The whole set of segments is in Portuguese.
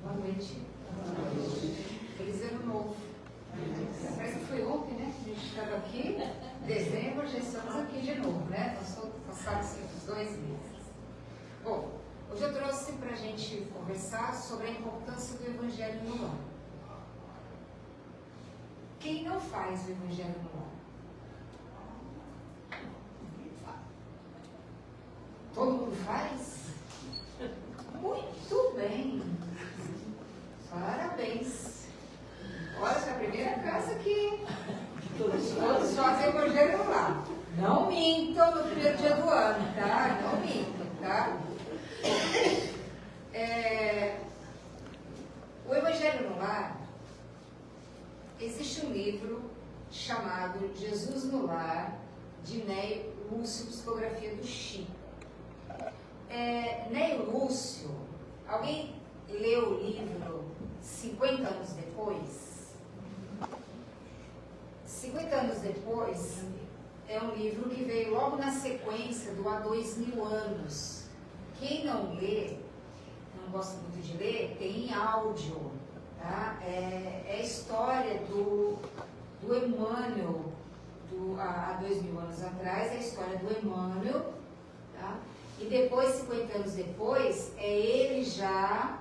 Boa noite. Feliz ano novo. Parece que foi ontem, né? A gente estava aqui, dezembro, já estamos aqui de novo, né? Passados os 2 meses. Bom, hoje eu trouxe para a gente conversar sobre a importância do Evangelho no lar. Quem não faz o Evangelho no lar? Todo mundo faz? Muito bem. Parabéns. Olha, essa é a primeira casa que todos fazem o Evangelho no lar. Não mintam no primeiro dia do ano, tá? Não mintam, tá? O Evangelho no lar, existe um livro chamado Jesus no Lar, de Neio Lúcio, Psicografia do Chico. Neio Lúcio, alguém leu o livro 50 anos depois? 50 anos depois é um livro que veio logo na sequência do Há 2000 anos. Quem não lê, não gosta muito de ler, tem em áudio, tá? É a história do Emmanuel, há 2000 anos atrás, é a história do Emmanuel, tá? E depois, 50 anos depois, é ele já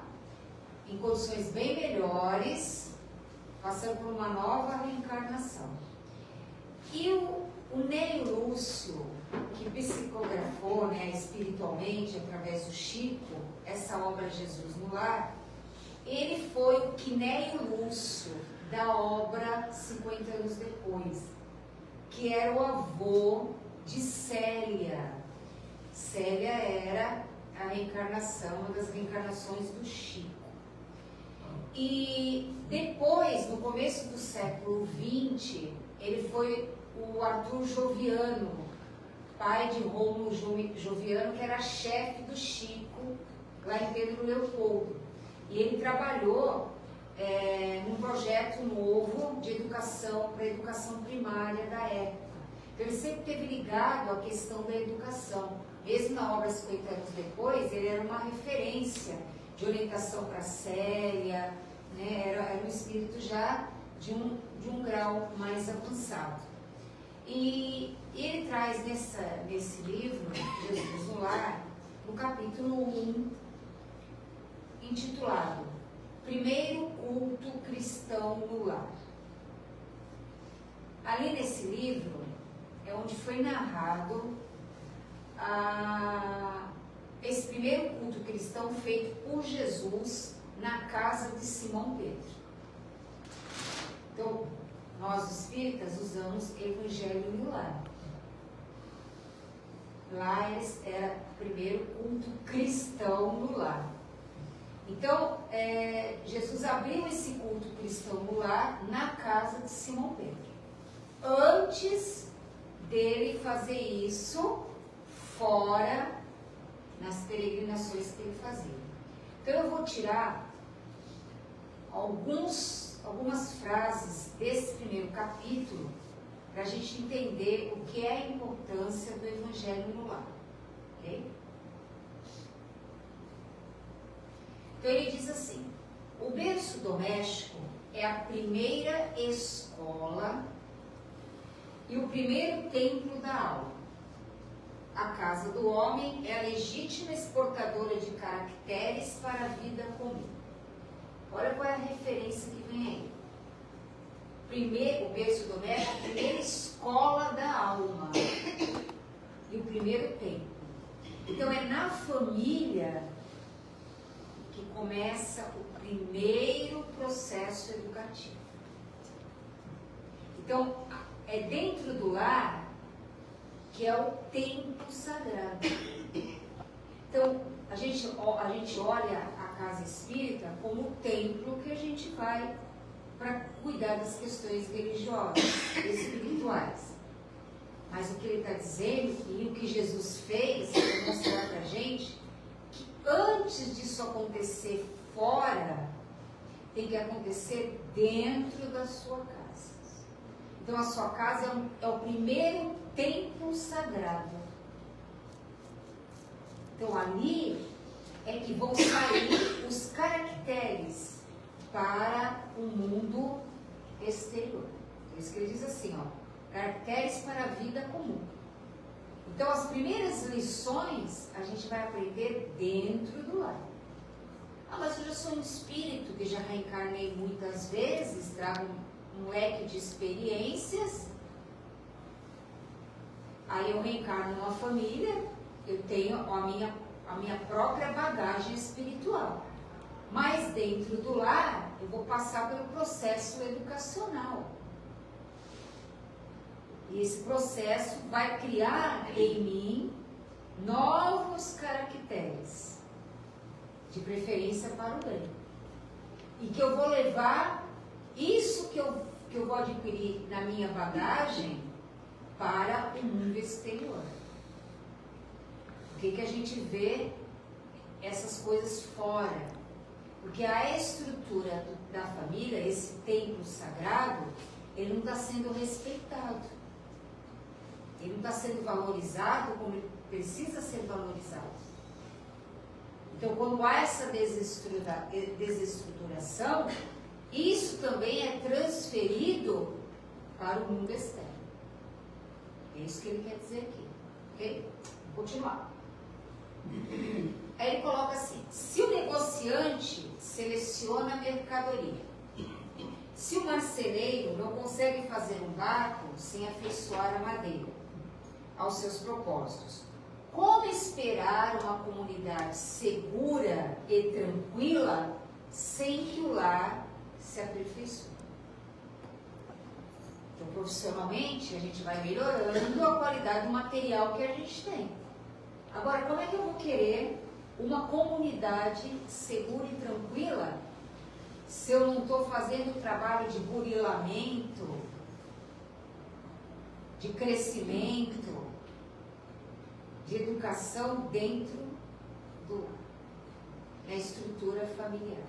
em condições bem melhores, passando por uma nova reencarnação. E o Neio Lúcio, que psicografou, né, espiritualmente, através do Chico, essa obra Jesus no Lar, ele foi o Neio Lúcio da obra 50 anos depois, que era o avô de Célia. Célia era a reencarnação, uma das reencarnações do Chico. E depois, no começo do século XX, ele foi o Arthur Joviano, pai de Rômulo Joviano, que era chefe do Chico, lá em Pedro Leopoldo. E ele trabalhou num projeto novo de educação, para a educação primária da época. Então, ele sempre esteve ligado à questão da educação. Mesmo na obra 50 anos depois, ele era uma referência de orientação para a Célia, né? Era um espírito já de um grau mais avançado. E ele traz nesse livro, Jesus no Lar, no capítulo 1, intitulado Primeiro Culto Cristão no Lar. Ali nesse livro é onde foi narrado esse primeiro culto cristão feito por Jesus na casa de Simão Pedro. Então, nós espíritas usamos Evangelho no Lar. Lá era o primeiro culto cristão no lar. Então, Jesus abriu esse culto cristão no lar na casa de Simão Pedro. Antes dele fazer isso fora, nas peregrinações que ele fazia. Então eu vou tirar algumas frases desse primeiro capítulo para a gente entender o que é a importância do Evangelho no lar. Ok? Então ele diz assim: o berço doméstico é a primeira escola e o primeiro templo da alma. A casa do homem é a legítima exportadora de caracteres para a vida comum. Olha qual é a referência que vem aí. Primeiro, o berço doméstico é a primeira escola da alma e o primeiro templo. Então é na família que começa o primeiro processo educativo. Então, é dentro do lar que é o templo sagrado. Então, a gente olha a casa espírita como o templo que a gente vai para cuidar das questões religiosas, espirituais. Mas o que ele está dizendo, e o que Jesus fez, para mostrar para a gente, que antes disso acontecer fora, tem que acontecer dentro da sua casa. Então, a sua casa é o primeiro templo sagrado. Então, ali é que vão sair os caracteres para o mundo exterior. Por isso que ele diz assim, ó, caracteres para a vida comum. Então, as primeiras lições a gente vai aprender dentro do lar. Ah, mas eu já sou um espírito que já reencarnei muitas vezes, trago um leque de experiências. Aí eu reencarno numa família, eu tenho a minha própria bagagem espiritual. Mas dentro do lar, eu vou passar pelo processo educacional. E esse processo vai criar em mim novos caracteres, de preferência para o bem. E que eu vou levar isso que eu vou adquirir na minha bagagem para o mundo exterior. Por que a gente vê essas coisas fora? Porque a estrutura da família, esse templo sagrado, ele não está sendo respeitado. Ele não está sendo valorizado como ele precisa ser valorizado. Então, quando há essa desestruturação, isso também é transferido para o mundo externo. É isso que ele quer dizer aqui. Ok? Vou continuar. Aí ele coloca assim: se o negociante seleciona a mercadoria, se o marceneiro não consegue fazer um barco sem afeiçoar a madeira aos seus propósitos, como esperar uma comunidade segura e tranquila sem que o lar se aperfeiçoe? Então, profissionalmente, a gente vai melhorando a qualidade do material que a gente tem. Agora, como é que eu vou querer uma comunidade segura e tranquila se eu não estou fazendo trabalho de burilamento, de crescimento, de educação dentro da estrutura familiar?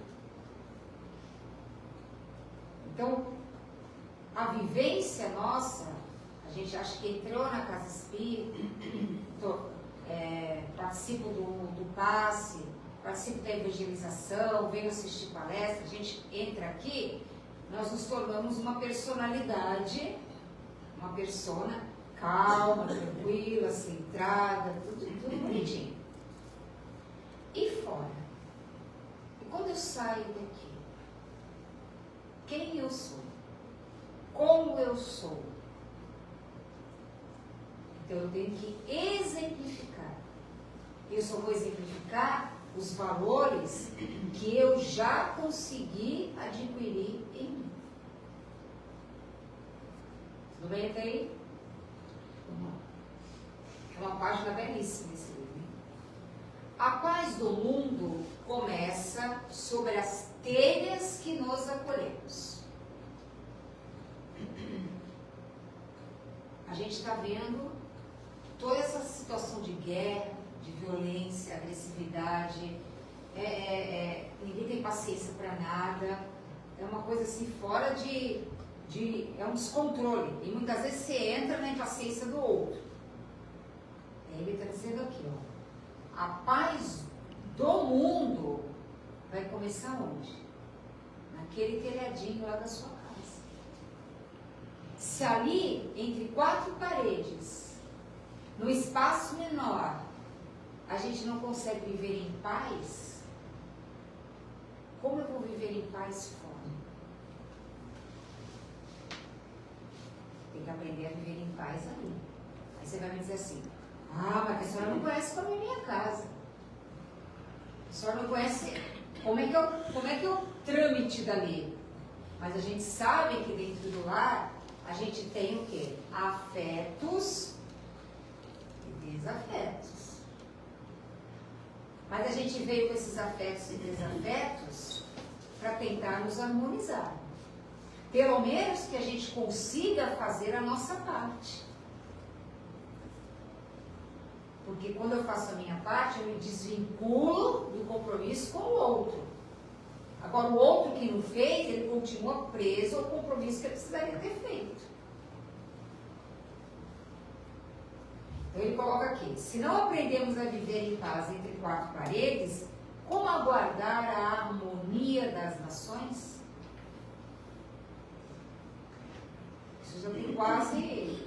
Então, a vivência nossa, a gente acha que entrou na casa espírita, participo do passe, participo da evangelização, venho assistir palestra, a gente entra aqui, nós nos tornamos uma personalidade, uma persona calma, tranquila, centrada, tudo bonitinho. E fora? E quando eu saio daqui? Quem eu sou? Como eu sou? Então eu tenho que exemplificar. Eu só vou exemplificar os valores que eu já consegui adquirir em mim. Tudo bem até aí? É uma página belíssima esse livro. A paz do mundo começa sobre as telhas que nos acolhemos. A gente está vendo toda essa situação de guerra, de violência, agressividade, ninguém tem paciência para nada, é uma coisa assim fora é um descontrole, e muitas vezes você entra na impaciência do outro. Ele está dizendo aqui, ó, a paz do mundo vai começar onde? Naquele telhadinho lá da sua casa. Se ali, entre quatro paredes, no espaço menor, a gente não consegue viver em paz, como eu vou viver em paz fora? Tem que aprender a viver em paz ali. Aí você vai me dizer assim: ah, mas a senhora não conhece como é a minha casa. A senhora não conhece como é que é o trâmite da lei. Mas a gente sabe que dentro do lar a gente tem o quê? Afetos e desafetos. Mas a gente veio com esses afetos e desafetos para tentar nos harmonizar. Pelo menos que a gente consiga fazer a nossa parte. Porque quando eu faço a minha parte, eu me desvinculo do compromisso com o outro. Agora, o outro que não fez, ele continua preso ao compromisso que ele precisaria ter feito. Então, ele coloca aqui: se não aprendemos a viver em paz entre quatro paredes, Como aguardar a harmonia das nações? Isso já tem quase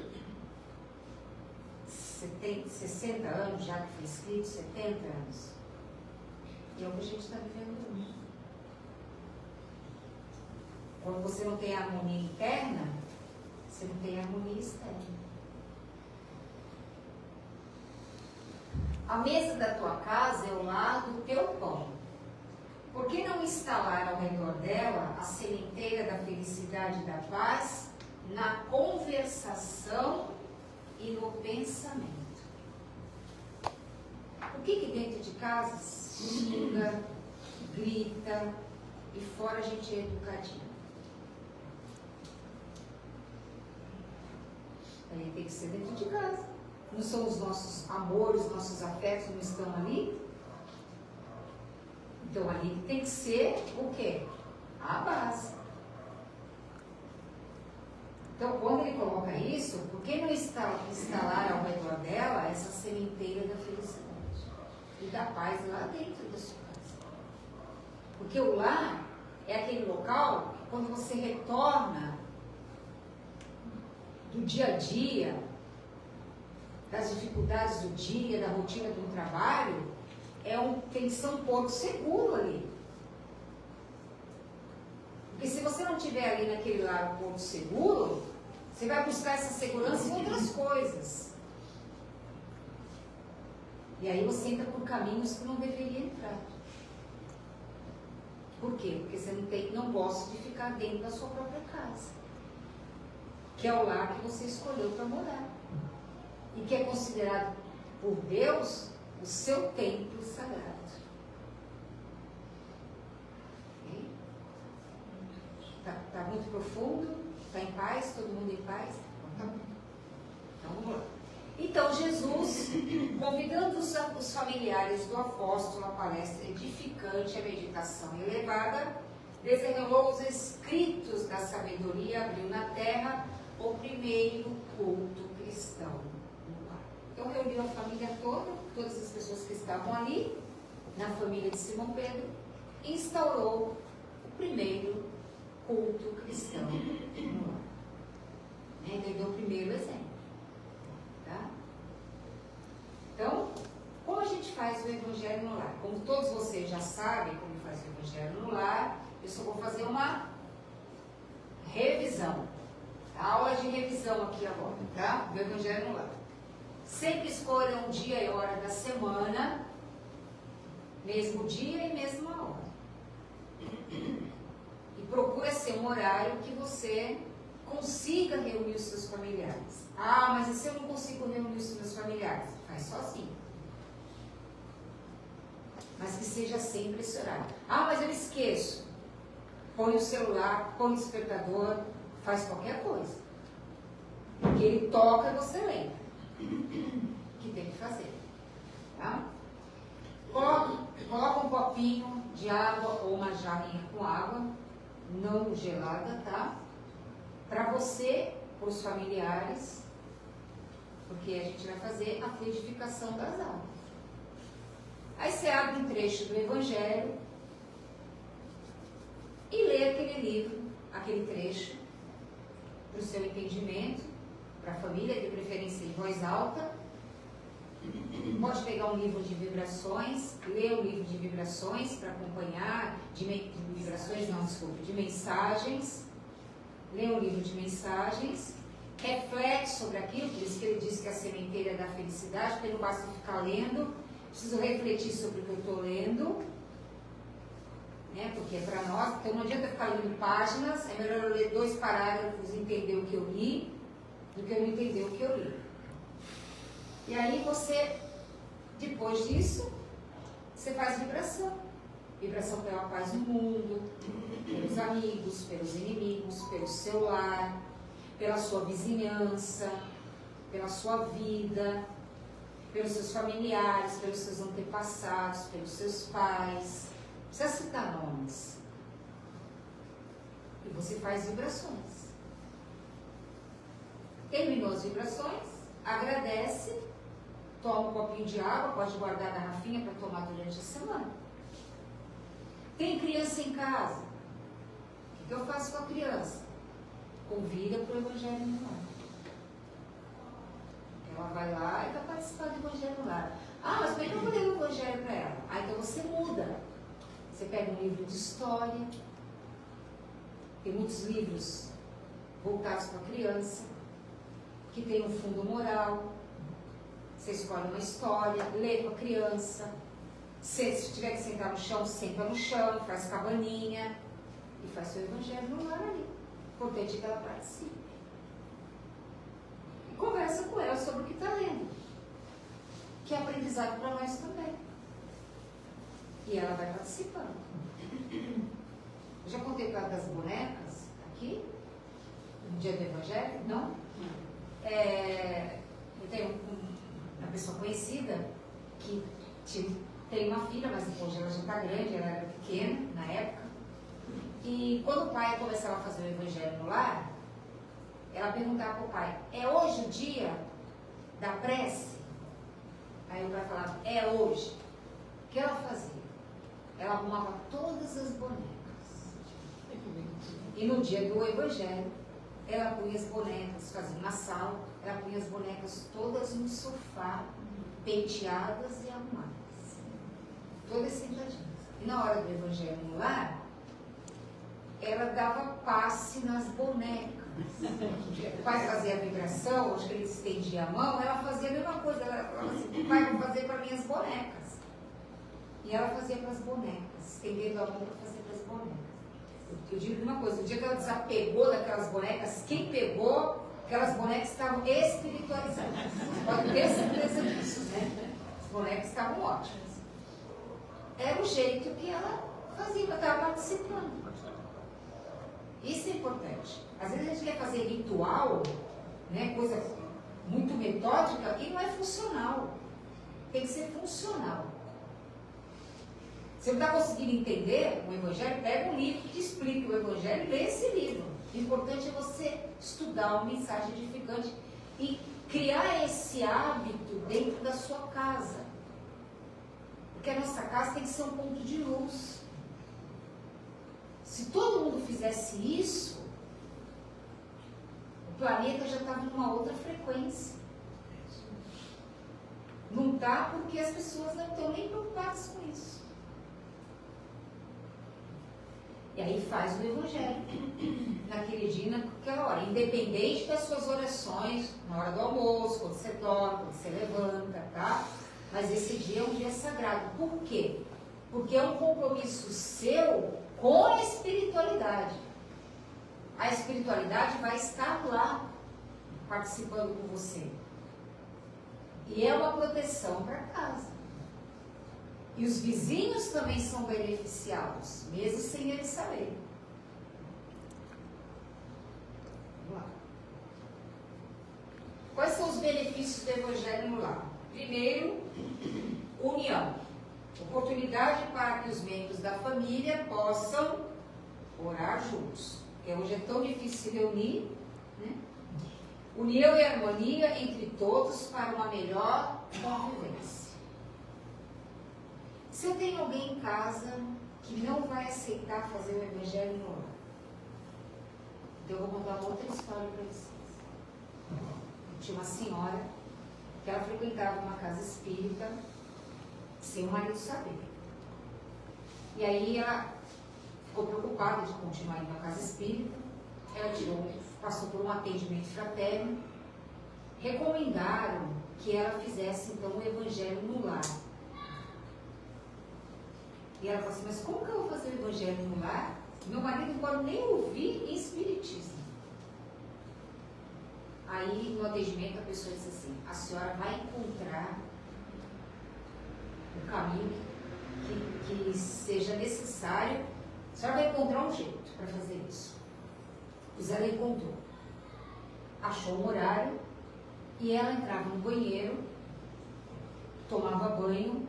60 anos já que foi escrito, 70 anos. E é o que a gente está vivendo hoje. Quando você não tem harmonia interna, você não tem harmonia externa. A mesa da tua casa é o lar do teu pão. Por que não instalar ao redor dela a sementeira da felicidade e da paz na conversação e no pensamento? Por que dentro de casa xinga, grita e fora a gente é educadinho? Aí tem que ser dentro de casa. Não são os nossos amores, nossos afetos não estão ali? Então ali tem que ser o quê? A base. Então quando ele coloca isso, por que não instalar ao redor dela essa sementeira da felicidade e da paz lá dentro da sua casa? Porque o lar é aquele local que quando você retorna do dia a dia, das dificuldades do dia, da rotina do trabalho, tem que ser um porto seguro ali. Porque se você não tiver ali naquele lar um porto seguro, você vai buscar essa segurança em outras coisas. E aí você entra por caminhos que não deveria entrar. Por quê? Porque você não gosta de ficar dentro da sua própria casa, que é o lar que você escolheu para morar. E que é considerado por Deus o seu templo sagrado. Okay? Tá muito profundo? Está em paz? Todo mundo em paz? Tá bom. Então vamos lá. Então Jesus, convidando os familiares do apóstolo à palestra edificante, à meditação elevada, desenrolou os escritos da sabedoria e abriu na terra o primeiro culto cristão. Então reuniu a família toda, todas as pessoas que estavam ali, na família de Simão Pedro, e instaurou o primeiro culto cristão no lar. Ele deu o primeiro exemplo. Tá? Então, como a gente faz o Evangelho no lar? Como todos vocês já sabem como faz o Evangelho no lar, eu só vou fazer uma revisão. Aula de revisão aqui agora, tá? Do Evangelho no lar. Sempre escolha um dia e hora da semana, mesmo dia e mesma hora. E procura ser um horário que você consiga reunir os seus familiares. Ah, mas e se eu não consigo reunir os meus familiares? Faz sozinho. Mas que seja sempre esse horário. Ah, mas eu esqueço. Põe o celular, põe o despertador, faz qualquer coisa. Porque ele toca e você lembra que tem que fazer. Tá? Coloca um copinho de água ou uma jarrinha com água, não gelada, tá? Para você, para os familiares, porque a gente vai fazer a fluidificação das almas. Aí você abre um trecho do Evangelho e lê aquele livro, aquele trecho, para o seu entendimento, para a família, de preferência em voz alta. Pode pegar um livro de vibrações, ler um livro de vibrações para acompanhar, de mensagens. Lê um livro de mensagens, reflete sobre aquilo, por isso que ele diz que a sementeira é da felicidade, porque não basta ficar lendo, preciso refletir sobre o que eu estou lendo, né? Porque é para nós, então não adianta ficar lendo páginas, é melhor eu ler 2 parágrafos e entender o que eu li, do que eu não entender o que eu li. E aí você, depois disso, você faz vibração. Vibração pela paz no mundo, pelos amigos, pelos inimigos, pelo seu lar, pela sua vizinhança, pela sua vida, pelos seus familiares, pelos seus antepassados, pelos seus pais. Não precisa citar nomes. E você faz vibrações. Terminou as vibrações, agradece, toma um copinho de água, pode guardar a garrafinha para tomar durante a semana. Tem criança em casa? O que eu faço com a criança? Convida para o Evangelho no Lar. Ela vai lá e vai participar do Evangelho no Lar. Ah, mas como é que eu vou ler o Evangelho para ela? Ah, então você muda. Você pega um livro de história. Tem muitos livros voltados para a criança, que tem um fundo moral. Você escolhe uma história, lê com a criança. Se tiver que sentar no chão, senta no chão, faz cabaninha e faz seu Evangelho no Lar ali. O importante é que ela participe. E conversa com ela sobre o que está lendo. Que é aprendizado para nós também. E ela vai participando. Eu já contei para das bonecas aqui, no dia do Evangelho? Não? Eu tenho uma pessoa conhecida que tem uma filha, mas hoje ela já está grande, ela era pequena na época. E quando o pai começava a fazer o Evangelho no Lar, ela perguntava para o pai: é hoje o dia da prece? Aí o pai falava: é hoje. O que ela fazia? Ela arrumava todas as bonecas. E no dia do Evangelho, ela punha as bonecas, fazia na sala, ela punha as bonecas todas no sofá, penteadas e arrumadas. Todas sentadinhas. E na hora do Evangelho no Lar, ela dava passe nas bonecas. O pai fazia a vibração, acho que ele estendia a mão, ela fazia a mesma coisa. Ela falava assim: o pai vai fazer para minhas bonecas. E ela fazia para as bonecas, estendendo a mão para fazer para as bonecas. Eu digo uma coisa: o dia que ela desapegou daquelas bonecas, quem pegou, aquelas bonecas estavam espiritualizadas. Pode ter certeza disso, né? As bonecas estavam ótimas. Era o jeito que ela fazia, ela estava participando. Isso é importante. Às vezes a gente quer fazer ritual, né, coisa muito metódica, e não é funcional. Tem que ser funcional. Se não está conseguindo entender o Evangelho, pega um livro que te explica o Evangelho e lê esse livro. O importante é você estudar uma mensagem edificante e criar esse hábito dentro da sua casa. Porque a nossa casa tem que ser um ponto de luz. Se todo mundo fizesse isso, o planeta já estava numa outra frequência. Não está porque as pessoas não estão nem preocupadas com isso. E aí faz o Evangelho naquele dia, naquela hora, independente das suas orações, na hora do almoço, quando você dorme, quando você levanta, tá? Mas esse dia é um dia sagrado. Por quê? Porque é um compromisso seu com a espiritualidade. A espiritualidade vai estar lá, participando com você. E é uma proteção para casa. E os vizinhos também são beneficiados, mesmo sem eles saberem. Vamos lá. Quais são os benefícios do Evangelho no Lar? Primeiro, união. Oportunidade para que os membros da família possam orar juntos. Porque hoje é tão difícil se reunir, né? União e harmonia entre todos para uma melhor convivência. Se eu tenho alguém em casa que não vai aceitar fazer o Evangelho no Lar, então eu vou contar uma outra história para vocês. Tinha uma senhora que ela frequentava uma casa espírita sem o marido saber. E aí ela ficou preocupada de continuar indo na casa espírita. Ela passou por um atendimento fraterno. Recomendaram que ela fizesse então o Evangelho no Lar. E ela falou assim: mas como que eu vou fazer o Evangelho no Lar? Meu marido não pode nem ouvir em espiritismo. Aí no atendimento a pessoa disse assim: a senhora vai encontrar o caminho que seja necessário, a senhora vai encontrar um jeito para fazer isso. Pois ela encontrou. Achou um horário e ela entrava no banheiro, tomava banho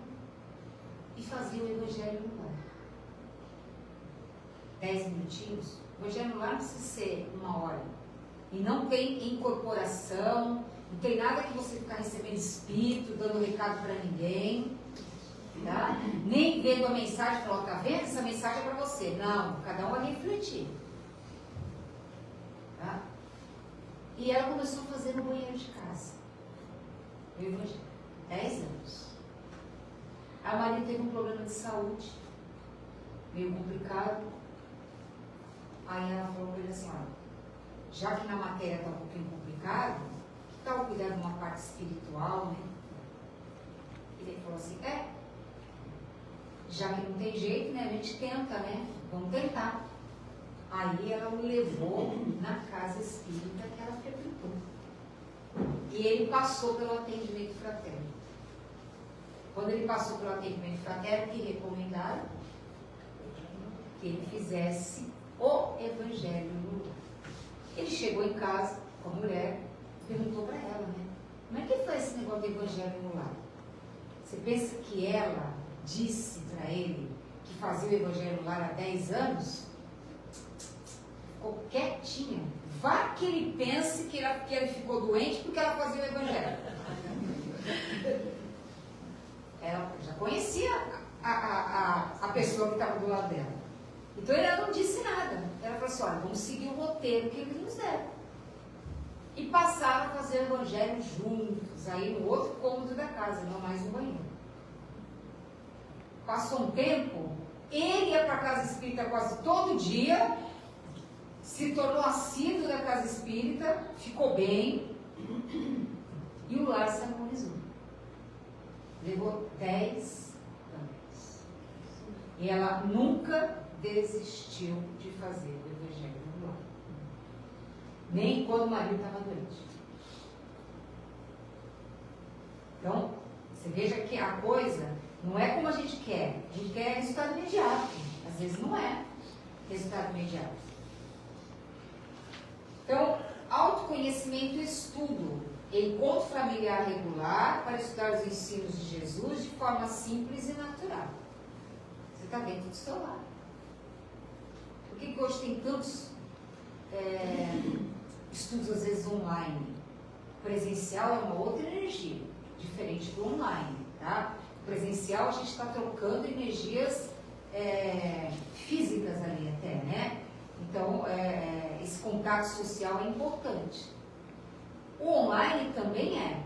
e fazia o Evangelho no Lar. 10 minutinhos. O Evangelho no Lar não precisa ser 1 hora. E não tem incorporação, não tem nada que você ficar recebendo espírito, dando recado para ninguém. Tá? Nem vendo a mensagem, falou, tá vendo? Essa mensagem é para você. Não, cada um vai refletir. Tá? E ela começou a fazer no banheiro de casa. O evangelho. 10 anos. A Maria teve um problema de saúde, meio complicado. Aí ela falou para ele assim, olha, já que na matéria está um pouquinho complicado, que tal cuidar de uma parte espiritual, né? Ele falou assim, já que não tem jeito, né? A gente tenta, né? Vamos tentar. Aí ela o levou na casa espírita que ela frequentou. E ele passou pelo atendimento fraterno. Quando ele passou pelo atendimento fraterno, que recomendaram que ele fizesse o evangelho no lar. Ele chegou em casa com a mulher, perguntou para ela, né? Como é que foi esse negócio do evangelho no lar? Você pensa que ela disse para ele que fazia o evangelho no lar há 10 anos? Ficou quietinha. Vá que ele pense que ele ficou doente porque ela fazia o evangelho. Ela já conhecia a pessoa que estava do lado dela. Então ela não disse nada. Ela falou assim, olha, vamos seguir o roteiro que eles nos deram. E passaram a fazer o evangelho juntos, aí no outro cômodo da casa, não mais no banheiro. Passou um tempo, ele ia para a casa espírita quase todo dia, se tornou assíduo da casa espírita, ficou bem, e o lar se harmonizou. Levou 10 anos. E ela nunca desistiu de fazer o evangelho no lar. Nem quando o marido estava doente. Então, você veja que a coisa não é como a gente quer. A gente quer resultado imediato. Às vezes não é resultado imediato. Então, autoconhecimento e estudo. Encontro familiar regular para estudar os ensinos de Jesus de forma simples e natural. Você está dentro do seu lar. Por que hoje tem tantos estudos, às vezes, online? O presencial é uma outra energia, diferente do online. Tá? O presencial, a gente está trocando energias físicas ali até, né? Então, esse contato social é importante. O online também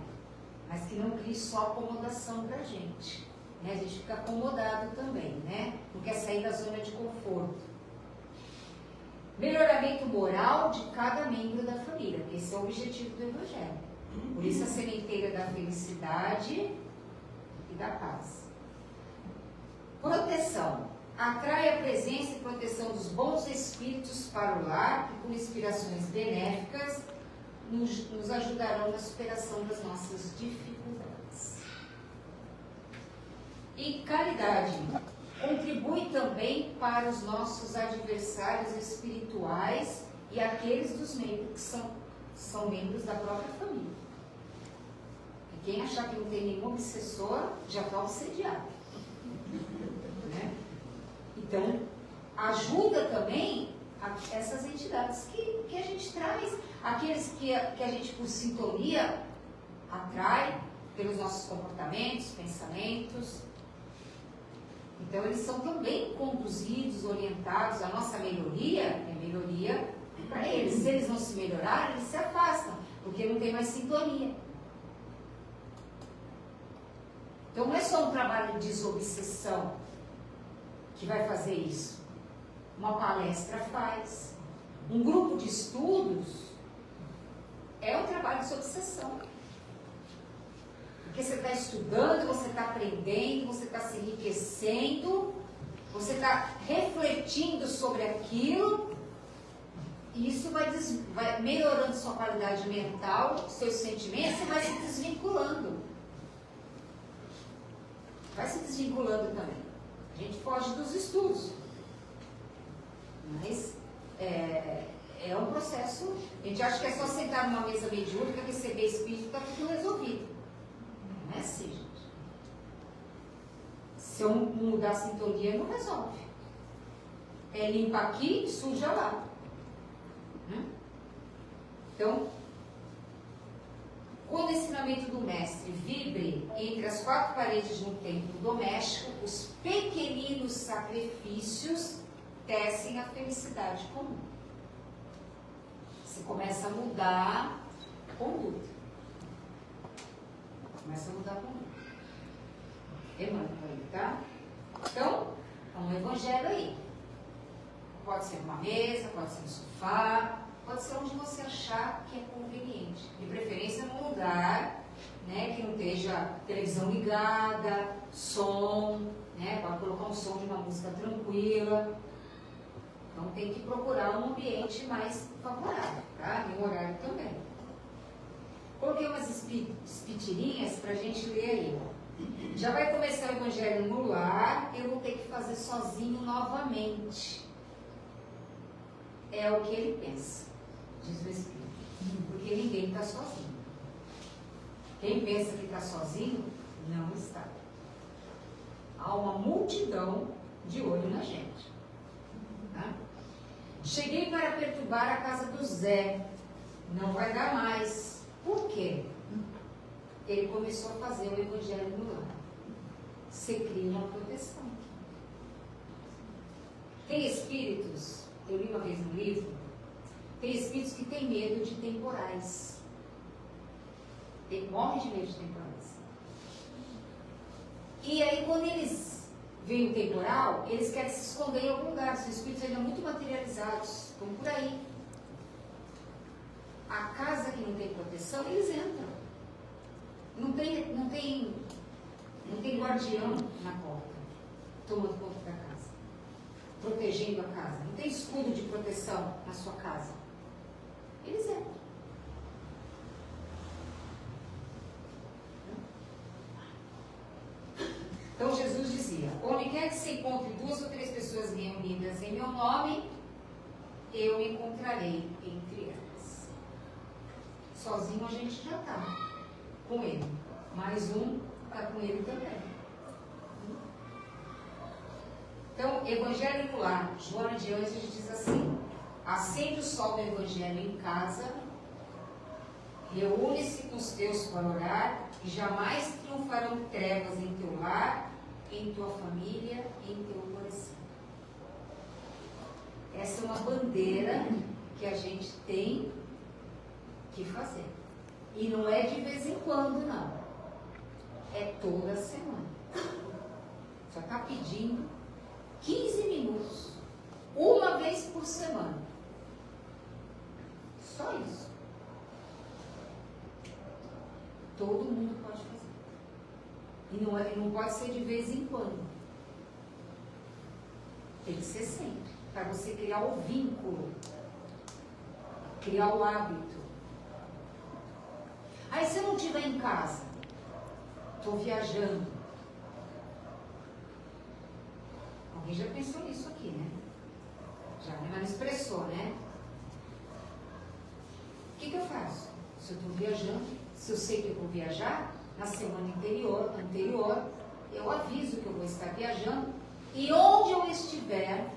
mas que não crie só acomodação para a gente. Né? A gente fica acomodado também, né? Não quer sair da zona de conforto. Melhoramento moral de cada membro da família, porque esse é o objetivo do Evangelho. Por isso a sementeira da felicidade e da paz. Proteção. Atrai a presença e proteção dos bons espíritos para o lar, que com inspirações benéficas nos ajudarão na superação das nossas dificuldades. E caridade. Contribui também para os nossos adversários espirituais e aqueles dos membros que são membros da própria família. E quem achar que não tem nenhum obsessor, já está obsediado. Né? Então, ajuda também essas entidades que a gente traz, aqueles que a gente, por sintonia, atrai pelos nossos comportamentos, pensamentos. Então, eles são também conduzidos, orientados. A nossa melhoria é melhoria para eles. Se eles não se melhorarem, eles se afastam, porque não tem mais sintonia. Então, não é só um trabalho de desobsessão que vai fazer isso. Uma palestra faz. Um grupo de estudos é um trabalho de desobsessão. Porque você está estudando, você está aprendendo, você está se enriquecendo, você está refletindo sobre aquilo, e isso vai melhorando sua qualidade mental, seus sentimentos, você vai se desvinculando. Vai se desvinculando também. A gente foge dos estudos. Mas é um processo. A gente acha que é só sentar numa mesa mediúnica, receber espírito, está tudo resolvido. Não é assim, gente. Se eu não mudar a sintonia, não resolve. É limpa aqui, suja lá. Então, Quando o ensinamento do mestre vibre entre as quatro paredes de um templo doméstico, os pequeninos sacrifícios tecem a felicidade comum. Você começa a mudar a conduta. Começa a mudar a conduta. Emmanuel aí, tá? Então, é um evangelho aí. Pode ser uma mesa, pode ser um sofá, pode ser onde você achar que é conveniente. De preferência num lugar, né, que não esteja televisão ligada, som, né, pode colocar um som de uma música tranquila. Então tem que procurar um ambiente mais favorável, tá? E um horário também. Coloquei umas espitirinhas para a gente ler aí, ó. Já vai começar o evangelho no lar, eu vou ter que fazer sozinho novamente. É o que ele pensa, diz o Espírito. Porque ninguém está sozinho. Quem pensa que está sozinho, não está. Há uma multidão de olho na gente. Tá? Cheguei para perturbar a casa do Zé. Não vai dar mais. Por quê? Ele começou a fazer o evangelho no lar. Você cria uma proteção. Tem espíritos, eu li uma vez no livro, tem espíritos que têm medo de temporais. Morrem de medo de temporais. E aí quando eles veem o temporal, eles querem se esconder em algum lugar. São espíritos ainda muito materializados, estão por aí. A casa que não tem proteção, eles entram. Não tem guardião na porta, tomando conta da casa, protegendo a casa. Não tem escudo de proteção na sua casa. Eles entram. Então Jesus dizia, onde quer que se encontre 2 ou 3 pessoas reunidas em meu nome, eu encontrarei entre elas. Sozinho a gente já está com ele. Mais um está com ele também. Então, Evangelho no lar. Joana de Ângeles diz assim: acende o sol do Evangelho em casa, reúne-se com os teus para orar, e jamais triunfarão trevas em teu lar, em tua família, em teu coração. Essa é uma bandeira que a gente tem que fazer. E não é de vez em quando, não. É toda semana. Só está pedindo 15 minutos. Uma vez por semana. Só isso. Todo mundo pode fazer. E não pode ser de vez em quando. Tem que ser sempre. Para você criar o vínculo. Criar o hábito. Aí se eu não estiver em casa, estou viajando. Alguém já pensou nisso aqui, né? Já, mas expressou, né? O que eu faço? Se eu estou viajando, se eu sei que eu vou viajar, na semana anterior, eu aviso que eu vou estar viajando, e onde eu estiver,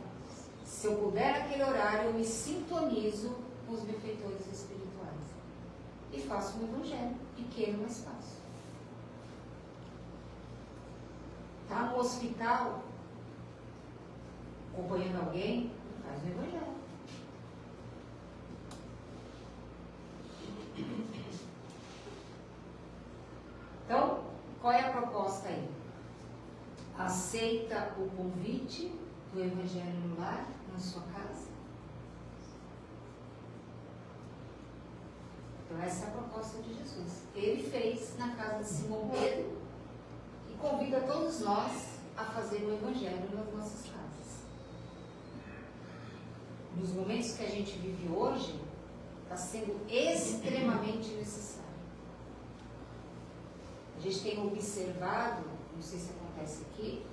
se eu puder naquele horário, eu me sintonizo com os benfeitores espirituais. E faço um evangelho, pequeno, mas faço. Está no hospital, acompanhando alguém, faz um evangelho. Então, qual é a proposta aí? Aceita o convite do Evangelho no lar, na sua casa? Então, essa é a proposta de Jesus. Ele fez na casa de Simão Pedro e convida todos nós a fazer o Evangelho nas nossas casas. Nos momentos que a gente vive hoje, está sendo extremamente necessário. A gente tem observado, não sei se acontece aqui,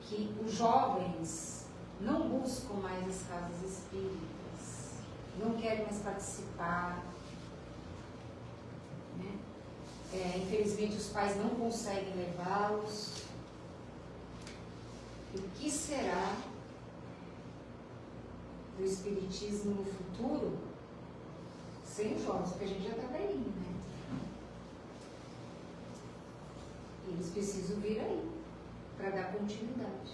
que os jovens não buscam mais as casas espíritas, não querem mais participar. Né? Infelizmente os pais não conseguem levá-los. E o que será do espiritismo no futuro sem os jovens? Porque a gente já está velhinho, né? eles precisam vir aí para dar continuidade.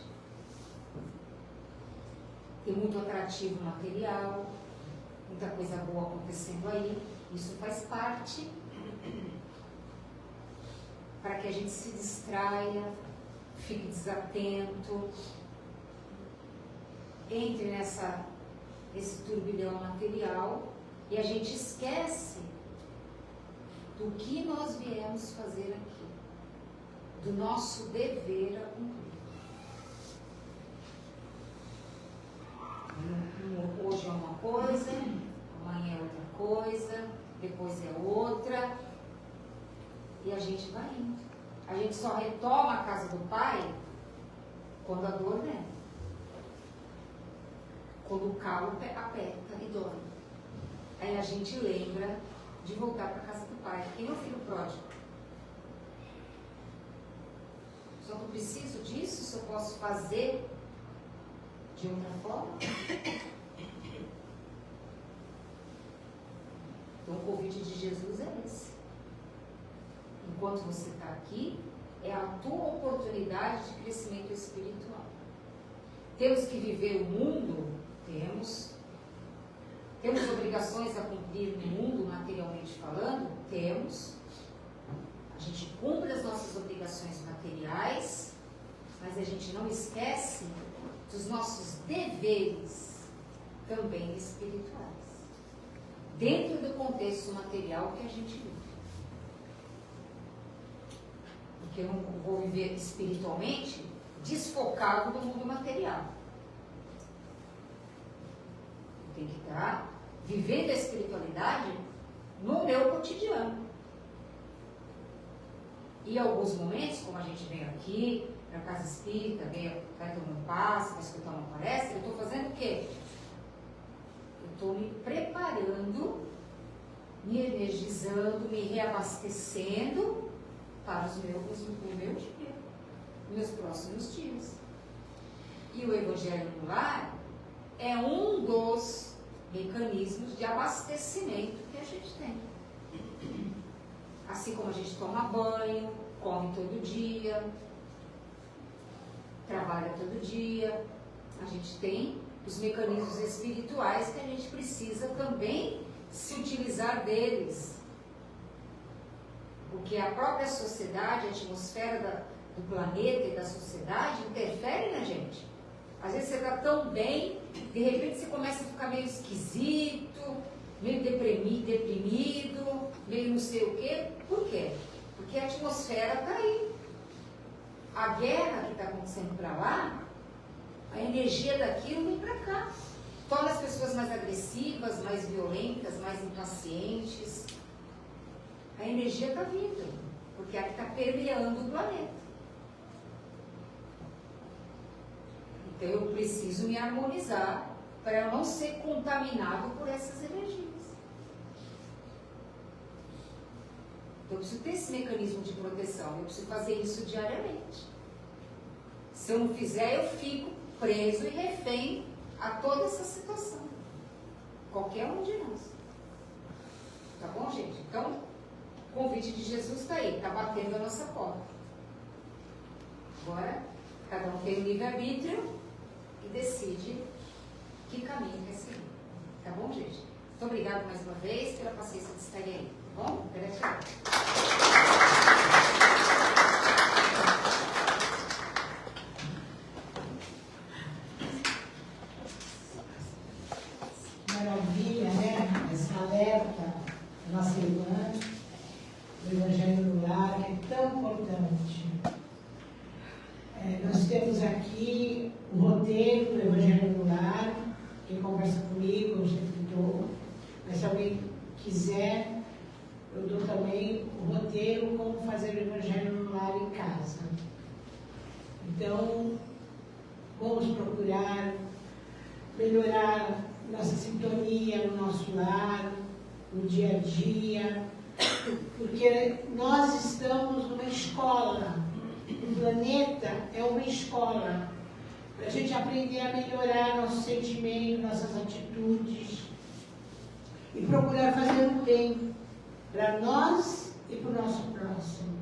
Tem muito atrativo material, muita coisa boa acontecendo aí. Isso faz parte para que a gente se distraia, fique desatento, entre nesse turbilhão material e a gente esquece do que nós viemos fazer aqui, do nosso dever a cumprir. Hoje é uma coisa, amanhã é outra coisa, depois é outra, e a gente vai indo. A gente só retoma a casa do Pai quando a dor vem, quando o calo aperta e dói. Aí a gente lembra de voltar para a casa do Pai. E meu filho pródigo? Só que eu preciso disso, se eu posso fazer de outra forma? Então o convite de Jesus é esse. Enquanto você está aqui, é a tua oportunidade de crescimento espiritual. Temos que viver o mundo? Temos. Temos obrigações a cumprir no mundo, materialmente falando? Temos. A gente cumpre as nossas obrigações materiais, mas a gente não esquece dos nossos deveres também espirituais, dentro do contexto material que a gente vive. Porque eu não vou viver espiritualmente desfocado do mundo material. Eu tenho que estar vivendo a espiritualidade no meu cotidiano. E em alguns momentos, como a gente vem aqui, para a casa espírita, vai tomar um passe, vai escutar uma palestra, eu estou fazendo o quê? Eu estou me preparando, me energizando, me reabastecendo para o meu dia, meus próximos dias. E o Evangelho no Lar é um dos mecanismos de abastecimento que a gente tem. Assim como a gente toma banho, come todo dia, trabalha todo dia, a gente tem os mecanismos espirituais que a gente precisa também se utilizar deles. Porque a própria sociedade, a atmosfera do planeta e da sociedade interfere na gente. Às vezes você está tão bem, de repente você começa a ficar meio esquisito, meio deprimido, meio não sei o quê. Por quê? Porque a atmosfera está aí. A guerra que está acontecendo para lá, a energia daquilo vem para cá. Torna as pessoas mais agressivas, mais violentas, mais impacientes. A energia está vindo, porque é a que está permeando o planeta. Então eu preciso me harmonizar para eu não ser contaminado por essas energias. Então eu preciso ter esse mecanismo de proteção, eu preciso fazer isso diariamente. Se eu não fizer, eu fico preso e refém a toda essa situação. Qualquer um de nós. Tá bom, gente? Então, o convite de Jesus está aí, está batendo a nossa porta. Agora, cada um tem o livre-arbítrio e decide que caminho quer seguir. Tá bom, gente? Muito obrigada mais uma vez pela paciência de estar aí. Tá bom? Gratidão. Maravilha, né? Essa alerta, nossa irmã, do Evangelho no Lar, que é tão importante. Nós temos aqui o roteiro do Evangelho no Lar. Quem conversa comigo, eu sempre dou. Mas se alguém quiser, eu dou também o roteiro como fazer o Evangelho no Lar em casa. Então, vamos procurar melhorar nossa sintonia no nosso lar, no dia a dia, porque nós estamos numa escola. O planeta é uma escola para a gente aprender a melhorar nosso sentimento, nossas atitudes e procurar fazer o bem para nós e para o nosso próximo.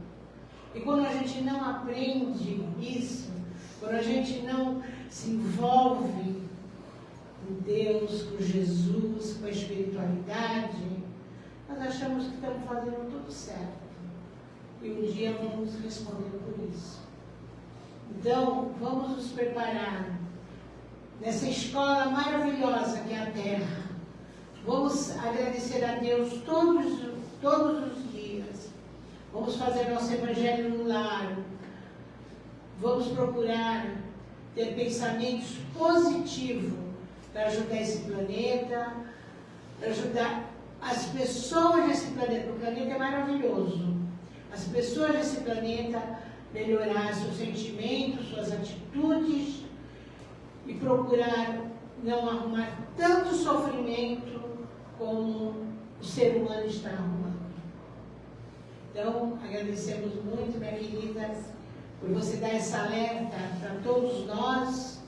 E quando a gente não aprende isso, quando a gente não se envolve com Deus, com Jesus, com a espiritualidade, nós achamos que estamos fazendo tudo certo. E um dia vamos responder por isso. Então, vamos nos preparar nessa escola maravilhosa que é a Terra. Vamos agradecer a Deus todos os dias. Vamos fazer nosso evangelho no lar. Vamos procurar ter pensamentos positivos para ajudar esse planeta, para ajudar as pessoas desse planeta. O planeta é maravilhoso. As pessoas desse planeta melhorar seus sentimentos, suas atitudes e procurar não arrumar tanto sofrimento como o ser humano está arrumando. Então, agradecemos muito, minha querida, por você dar essa alerta para todos nós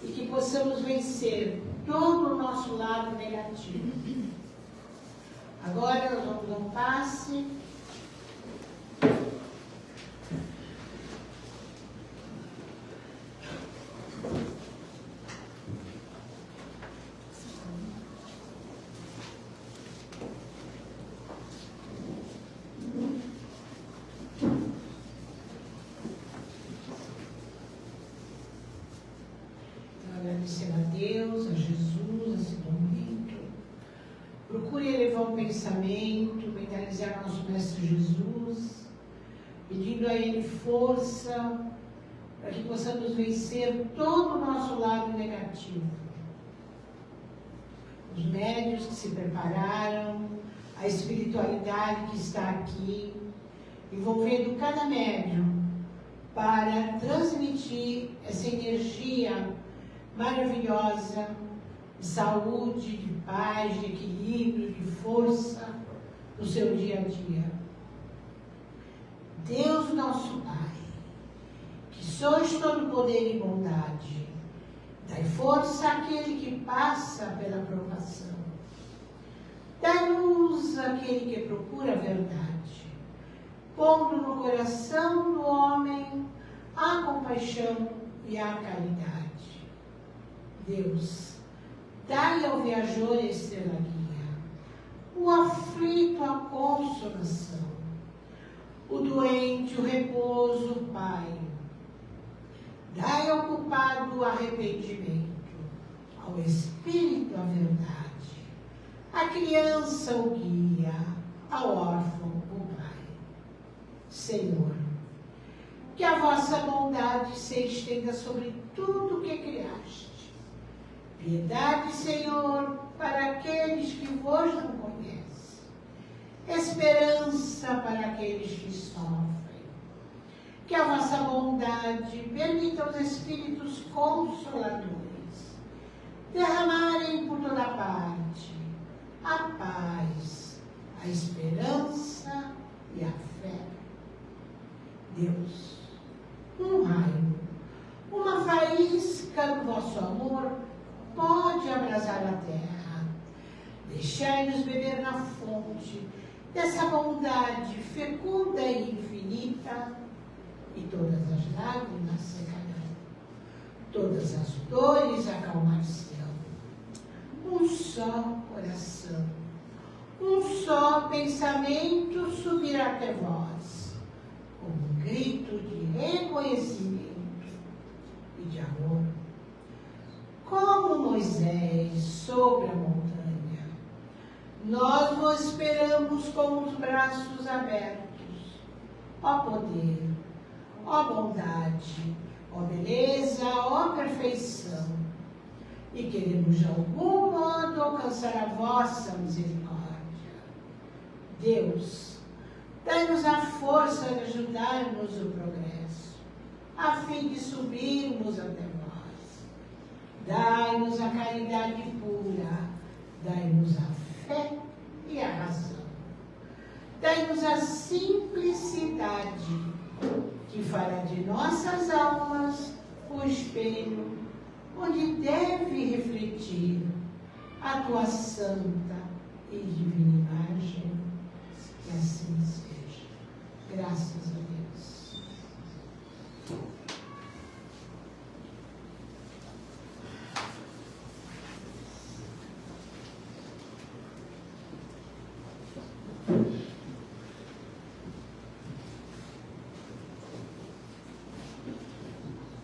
e que possamos vencer todo o nosso lado negativo. Agora nós vamos dar um passe. Agradecer a Deus, a Jesus, a esse momento. Procure elevar um pensamento, mentalizar nosso Mestre Jesus, pedindo a Ele força para que possamos vencer todo o nosso lado negativo. Os médiuns que se prepararam, a espiritualidade que está aqui, envolvendo cada médium para transmitir essa energia maravilhosa de saúde, de paz, de equilíbrio, de força no seu dia a dia. Deus nosso Pai, que sois todo poder e bondade, dai força àquele que passa pela provação. Dai luz àquele que procura a verdade, pondo no coração do homem a compaixão e a caridade. Deus, dai ao viajor a estrela guia, o aflito a consolação, o doente o repouso, Pai. Dai ao culpado o arrependimento, ao espírito a verdade, à criança o guia, ao órfão o Pai. Senhor, que a vossa bondade se estenda sobre tudo o que criaste. Piedade, Senhor, para aqueles que vos não conhecem. Esperança para aqueles que sofrem. Que a vossa bondade permita aos Espíritos Consoladores derramarem por toda parte a paz, a esperança e a fé. Deus, um raio, uma faísca do vosso amor pode abrasar a terra. Deixai-nos beber na fonte dessa bondade fecunda e infinita, e todas as lágrimas secarão, todas as dores acalmar-se-ão. Um só coração, um só pensamento subirá até vós, como um grito de reconhecimento e de amor. Como Moisés sobre a montanha, nós vos esperamos com os braços abertos. Ó poder, ó bondade, ó beleza, ó perfeição. E queremos de algum modo alcançar a vossa misericórdia. Deus, dai-nos a força de ajudar-nos no progresso, a fim de subirmos até vós. Dai-nos a caridade pura, dai-nos a fé e a razão. Dai-nos a simplicidade, que fará de nossas almas o espelho, onde deve refletir a tua santa e divina imagem. Que assim seja. Graças a Deus.